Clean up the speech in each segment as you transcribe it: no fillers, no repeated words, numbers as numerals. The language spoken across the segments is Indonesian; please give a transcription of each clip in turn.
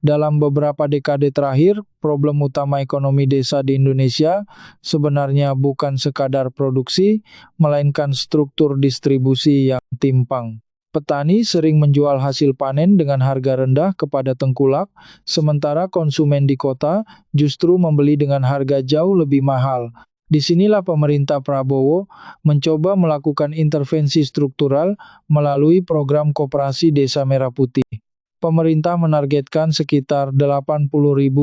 Dalam beberapa dekade terakhir, problem utama ekonomi desa di Indonesia sebenarnya bukan sekadar produksi, melainkan struktur distribusi yang timpang. Petani sering menjual hasil panen dengan harga rendah kepada tengkulak, sementara konsumen di kota justru membeli dengan harga jauh lebih mahal. Disinilah pemerintah Prabowo mencoba melakukan intervensi struktural melalui program Koperasi Desa Merah Putih. Pemerintah menargetkan sekitar 80.000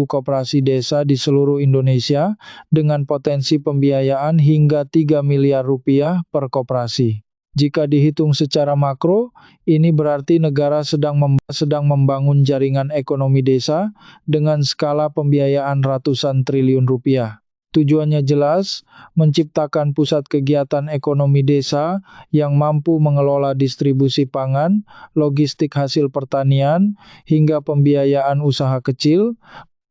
koperasi desa di seluruh Indonesia dengan potensi pembiayaan hingga 3 miliar rupiah per koperasi. Jika dihitung secara makro, ini berarti negara sedang membangun jaringan ekonomi desa dengan skala pembiayaan ratusan triliun rupiah. Tujuannya jelas, menciptakan pusat kegiatan ekonomi desa yang mampu mengelola distribusi pangan, logistik hasil pertanian, hingga pembiayaan usaha kecil.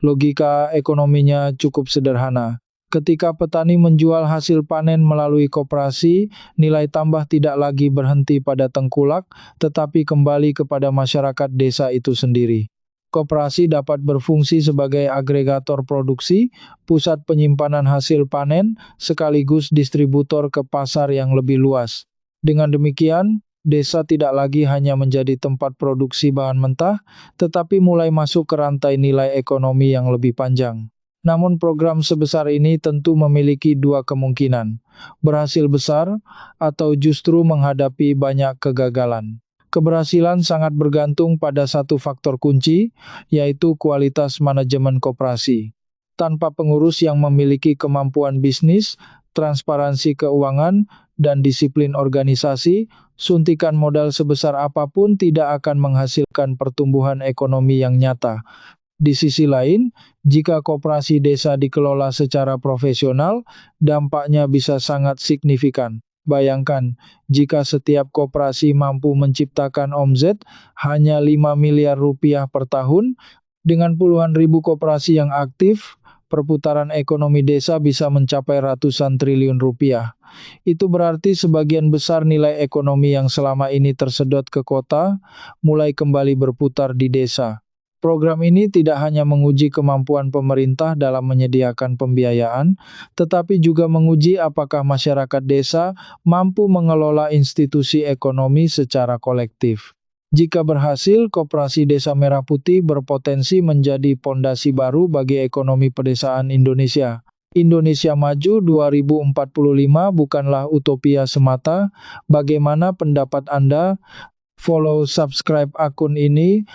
Logika ekonominya cukup sederhana. Ketika petani menjual hasil panen melalui koperasi, nilai tambah tidak lagi berhenti pada tengkulak, tetapi kembali kepada masyarakat desa itu sendiri. Koperasi dapat berfungsi sebagai agregator produksi, pusat penyimpanan hasil panen, sekaligus distributor ke pasar yang lebih luas. Dengan demikian, desa tidak lagi hanya menjadi tempat produksi bahan mentah, tetapi mulai masuk ke rantai nilai ekonomi yang lebih panjang. Namun program sebesar ini tentu memiliki dua kemungkinan, berhasil besar atau justru menghadapi banyak kegagalan. Keberhasilan sangat bergantung pada satu faktor kunci, yaitu kualitas manajemen koperasi. Tanpa pengurus yang memiliki kemampuan bisnis, transparansi keuangan, dan disiplin organisasi, suntikan modal sebesar apapun tidak akan menghasilkan pertumbuhan ekonomi yang nyata. Di sisi lain, jika koperasi desa dikelola secara profesional, dampaknya bisa sangat signifikan. Bayangkan, jika setiap koperasi mampu menciptakan omzet hanya 5 miliar rupiah per tahun, dengan puluhan ribu koperasi yang aktif, perputaran ekonomi desa bisa mencapai ratusan triliun rupiah. Itu berarti sebagian besar nilai ekonomi yang selama ini tersedot ke kota, mulai kembali berputar di desa. Program ini tidak hanya menguji kemampuan pemerintah dalam menyediakan pembiayaan, tetapi juga menguji apakah masyarakat desa mampu mengelola institusi ekonomi secara kolektif. Jika berhasil, Koperasi Desa Merah Putih berpotensi menjadi pondasi baru bagi ekonomi pedesaan Indonesia. Indonesia Maju 2045 bukanlah utopia semata. Bagaimana pendapat Anda? Follow subscribe akun ini